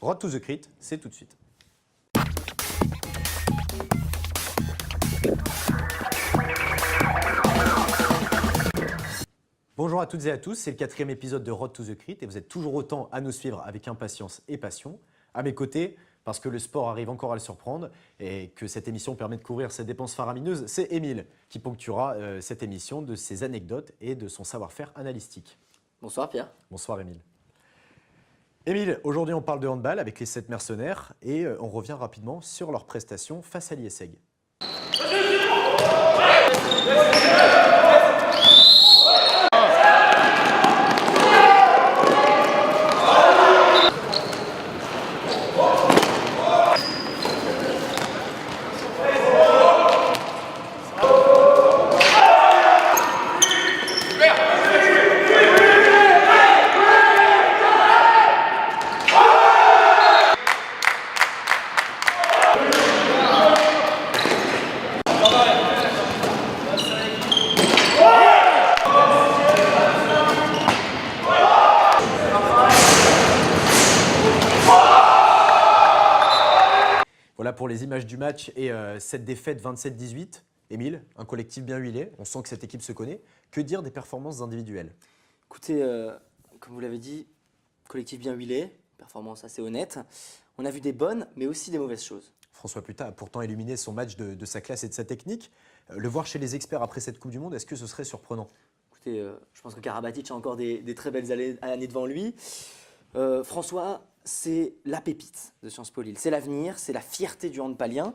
Road to the Crit, c'est tout de suite. Bonjour à toutes et à tous, c'est le 4e épisode de Road to the Crit et vous êtes toujours autant à nous suivre avec impatience et passion. À mes côtés, parce que le sport arrive encore à le surprendre et que cette émission permet de couvrir ses dépenses faramineuses, c'est Émile qui ponctuera cette émission de ses anecdotes et de son savoir-faire analytique. Bonsoir Pierre. Bonsoir Émile. Émile, aujourd'hui on parle de handball avec les 7 mercenaires et on revient rapidement sur leurs prestations face à l'ISEG. Voilà pour les images du match et cette défaite 27-18. Émile, un collectif bien huilé, on sent que cette équipe se connaît. Que dire des performances individuelles? Écoutez, comme vous l'avez dit, collectif bien huilé, performance assez honnête. On a vu des bonnes, mais aussi des mauvaises choses. François Putat a pourtant illuminé son match de sa classe et de sa technique. Le voir chez les experts après cette Coupe du Monde, est-ce que ce serait surprenant? Écoutez, je pense que Karabatic a encore des très belles années devant lui. François, c'est la pépite de Sciences Po Lille. C'est l'avenir, c'est la fierté du handballien.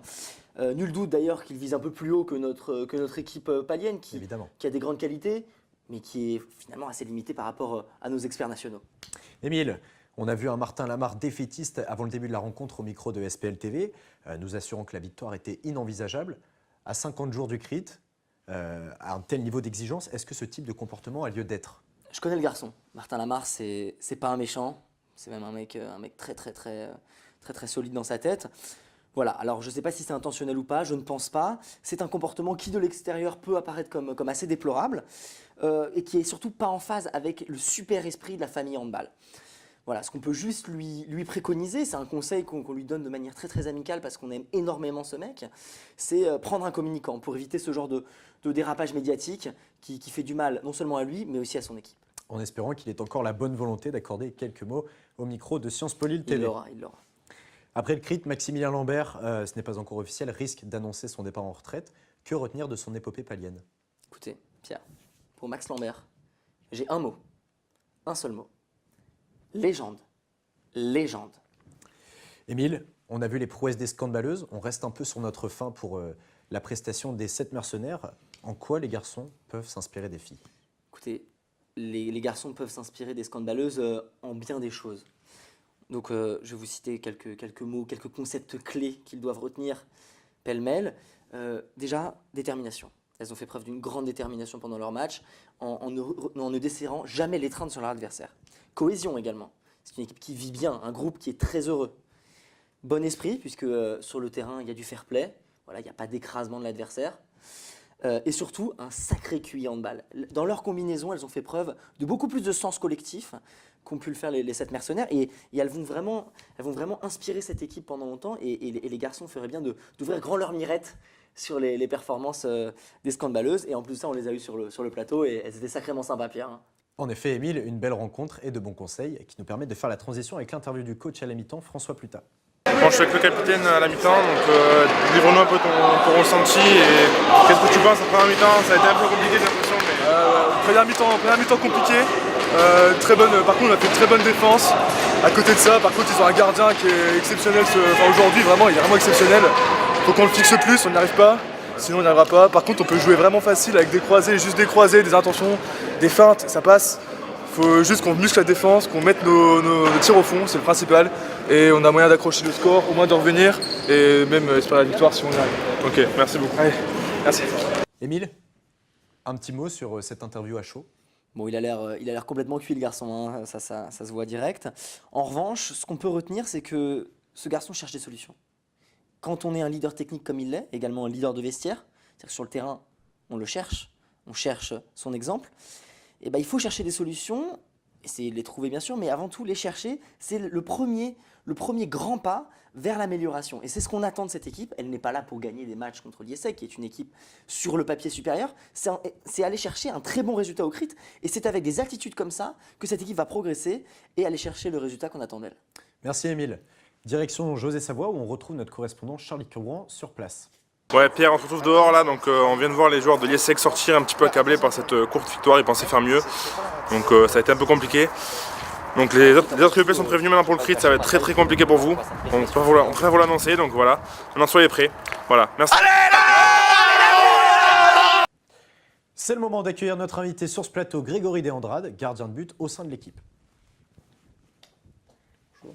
Nul doute d'ailleurs qu'il vise un peu plus haut que notre équipe palienne, qui a des grandes qualités, mais qui est finalement assez limitée par rapport à nos experts nationaux. Émile, on a vu un Martin Lamarre défaitiste avant le début de la rencontre au micro de SPL TV, nous assurant que la victoire était inenvisageable. À 50 jours du CRIT, à un tel niveau d'exigence, est-ce que ce type de comportement a lieu d'être? Je connais le garçon. Martin Lamarre, c'est pas un méchant. C'est même un mec très solide dans sa tête. Voilà, alors je ne sais pas si c'est intentionnel ou pas, je ne pense pas. C'est un comportement qui de l'extérieur peut apparaître comme assez déplorable et qui est surtout pas en phase avec le super esprit de la famille handball. Voilà, ce qu'on peut juste lui préconiser, c'est un conseil qu'on lui donne de manière très amicale parce qu'on aime énormément ce mec, c'est prendre un communicant pour éviter ce genre de dérapage médiatique qui fait du mal non seulement à lui, mais aussi à son équipe. En espérant qu'il ait encore la bonne volonté d'accorder quelques mots au micro de Sciences Po Lille TV. Il l'aura. Après le CRIT, Maximilien Lambert, ce n'est pas encore officiel, risque d'annoncer son départ en retraite. Que retenir de son épopée palienne? Écoutez, Pierre, pour Max Lambert, j'ai un mot, un seul mot. Légende. Légende. Émile, on a vu les prouesses des scandaleuses. On reste un peu sur notre fin pour la prestation des 7 mercenaires. En quoi les garçons peuvent s'inspirer des filles? Écoutez, les garçons peuvent s'inspirer des scandaleuses en bien des choses. Donc je vais vous citer quelques mots, quelques concepts clés qu'ils doivent retenir pêle-mêle. Déjà, détermination. Elles ont fait preuve d'une grande détermination pendant leur match en ne desserrant jamais l'étreinte sur leur adversaire. Cohésion également. C'est une équipe qui vit bien, un groupe qui est très heureux. Bon esprit, puisque sur le terrain, il y a du fair play. Voilà, il n'y a pas d'écrasement de l'adversaire. Et surtout, un sacré QI handball. Dans leur combinaison, elles ont fait preuve de beaucoup plus de sens collectif qu'ont pu le faire les 7 mercenaires. Et elles vont vraiment inspirer cette équipe pendant longtemps. Et les garçons feraient bien d'ouvrir grand leur mirette sur les performances des scandaleuses. Et en plus de ça, on les a eues sur le plateau et elles étaient sacrément sympas, Pierre. Hein. En effet, Émile, une belle rencontre et de bons conseils qui nous permettent de faire la transition avec l'interview du coach à la mi-temps, François Putat. Bon, je suis avec le capitaine à la mi-temps, donc livre-nous un peu ton ressenti et qu'est-ce que tu penses en première mi-temps? Ça a été un peu compliqué, j'ai l'impression. Mais... première mi-temps compliqué. Très bonne, par contre, on a fait une très bonne défense. À côté de ça, par contre, ils ont un gardien qui est exceptionnel. Aujourd'hui, vraiment, il est vraiment exceptionnel. Faut qu'on le fixe plus, on n'y arrive pas. Sinon, on n'y arrivera pas. Par contre, on peut jouer vraiment facile avec des croisés, juste des croisés, des intentions, des feintes, ça passe. Il faut juste qu'on muscle la défense, qu'on mette nos tirs au fond, c'est le principal. Et on a moyen d'accrocher le score, au moins de revenir et même espérer la victoire si on y arrive. Ok, merci beaucoup. Allez, merci. Émile, un petit mot sur cette interview à chaud? Bon, il a l'air complètement cuit le garçon, hein. Ça se voit direct. En revanche, ce qu'on peut retenir, c'est que ce garçon cherche des solutions. Quand on est un leader technique comme il l'est, également un leader de vestiaire, c'est-à-dire que sur le terrain, on le cherche, on cherche son exemple, et ben, il faut chercher des solutions essayer de les trouver bien sûr, mais avant tout les chercher, c'est le premier grand pas vers l'amélioration. Et c'est ce qu'on attend de cette équipe. Elle n'est pas là pour gagner des matchs contre l'IESEG, qui est une équipe sur le papier supérieur. C'est aller chercher un très bon résultat au crit. Et c'est avec des attitudes comme ça que cette équipe va progresser et aller chercher le résultat qu'on attend d'elle. Merci Émile. Direction José Savoie où on retrouve notre correspondant Charlie Curbouin sur place. Ouais, Pierre, on se retrouve dehors là, donc on vient de voir les joueurs de l'IESEG sortir un petit peu accablés par cette courte victoire, ils pensaient faire mieux, donc ça a été un peu compliqué. Donc les autres UP sont prévenus maintenant pour le crit, ça va être très compliqué pour vous, on préfère vous l'annoncer, donc voilà, maintenant soyez prêts, voilà, merci. C'est le moment d'accueillir notre invité sur ce plateau, Grégory Deandrade, gardien de but au sein de l'équipe.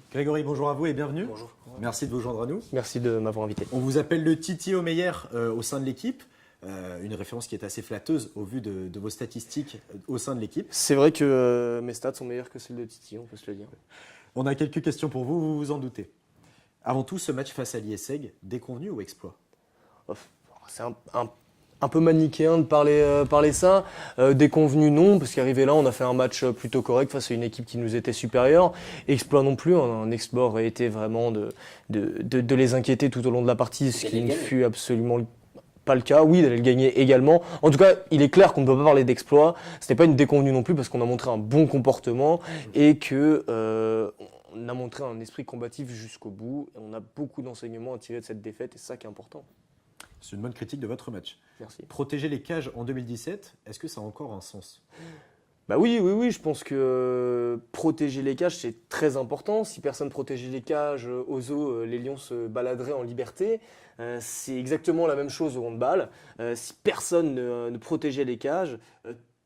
Grégory, bonjour à vous et bienvenue. Bonjour. Merci de vous joindre à nous. Merci de m'avoir invité. On vous appelle le Titi au meilleur au sein de l'équipe. Une référence qui est assez flatteuse au vu de vos statistiques au sein de l'équipe. C'est vrai que mes stats sont meilleures que celles de Titi, on peut se le dire. On a quelques questions pour vous, vous vous en doutez. Avant tout, ce match face à l'IESEG, déconvenu ou exploit? C'est un peu manichéen de parler ça. Déconvenu, non, parce qu'arrivé là, on a fait un match plutôt correct face à une équipe qui nous était supérieure. Exploit non plus, un exploit aurait été vraiment de les inquiéter tout au long de la partie, ce qui ne fut absolument pas le cas. Oui, d'aller le gagner également. En tout cas, il est clair qu'on ne peut pas parler d'exploit. Ce n'est pas une déconvenue non plus, parce qu'on a montré un bon comportement et que on a montré un esprit combatif jusqu'au bout. Et on a beaucoup d'enseignements à tirer de cette défaite, et c'est ça qui est important. C'est une bonne critique de votre match. Merci. Protéger les cages en 2017, est-ce que ça a encore un sens? Bah oui, je pense que protéger les cages, c'est très important. Si personne protégeait les cages aux eaux, les lions se baladeraient en liberté. C'est exactement la même chose au handball. Si personne ne protégeait les cages,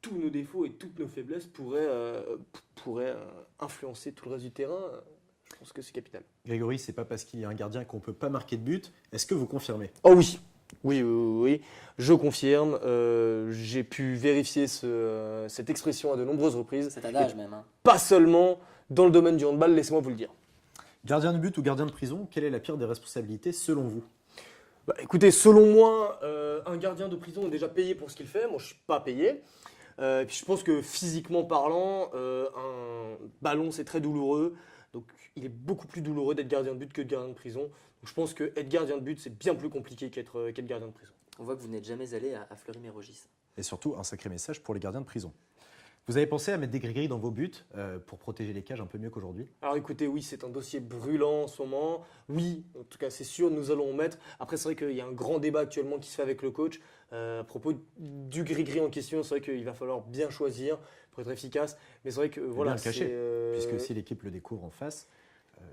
tous nos défauts et toutes nos faiblesses pourraient influencer tout le reste du terrain. Je pense que c'est capital. Grégory, c'est pas parce qu'il y a un gardien qu'on ne peut pas marquer de but. Est-ce que vous confirmez? Oh oui. Oui, je confirme. J'ai pu vérifier cette expression à de nombreuses reprises. C'est un adage même. Pas seulement dans le domaine du handball, laissez-moi vous le dire. Gardien de but ou gardien de prison, quelle est la pire des responsabilités selon vous? Écoutez, selon moi, un gardien de prison est déjà payé pour ce qu'il fait. Moi, je ne suis pas payé. Et puis je pense que physiquement parlant, un ballon, c'est très douloureux. Donc il est beaucoup plus douloureux d'être gardien de but que de gardien de prison. Donc je pense qu'être gardien de but, c'est bien plus compliqué qu'être gardien de prison. On voit que vous n'êtes jamais allé à Fleury-Mérogis. Et surtout, un sacré message pour les gardiens de prison. Vous avez pensé à mettre des gris-gris dans vos buts pour protéger les cages un peu mieux qu'aujourd'hui? Alors écoutez, oui, c'est un dossier brûlant en ce moment. Oui, en tout cas, c'est sûr, nous allons en mettre. Après, c'est vrai qu'il y a un grand débat actuellement qui se fait avec le coach à propos du gris-gris en question. C'est vrai qu'il va falloir bien choisir pour être efficace. Mais c'est vrai que voilà, bien le cacher, puisque si l'équipe le découvre en face,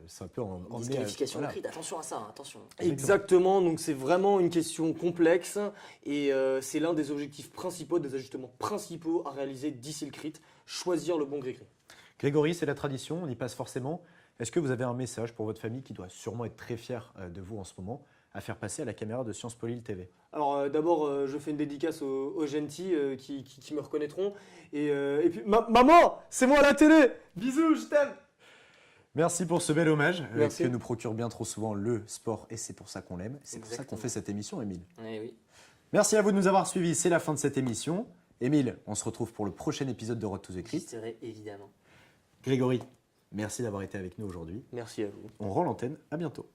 ça peut en emmener Disqualification voilà. au crit, attention à ça, attention. Exactement, donc c'est vraiment une question complexe et c'est l'un des objectifs principaux, des ajustements principaux à réaliser d'ici le crit, choisir le bon gris-gris. Grégory, c'est la tradition, on y passe forcément. Est-ce que vous avez un message pour votre famille qui doit sûrement être très fière de vous en ce moment à faire passer à la caméra de Sciences Po Lille TV? Alors d'abord, je fais une dédicace aux gentils qui me reconnaîtront et puis maman, c'est moi à la télé, bisous, je t'aime. Merci pour ce bel hommage Merci. que nous procure bien trop souvent le sport et c'est pour ça qu'on l'aime. C'est pour ça qu'on fait cette émission, Émile. Oui. Merci à vous de nous avoir suivis, c'est la fin de cette émission. Émile, on se retrouve pour le prochain épisode de Road to the J'y Crit. serai évidemment. Grégory, merci d'avoir été avec nous aujourd'hui. Merci à vous. On rend l'antenne, à bientôt.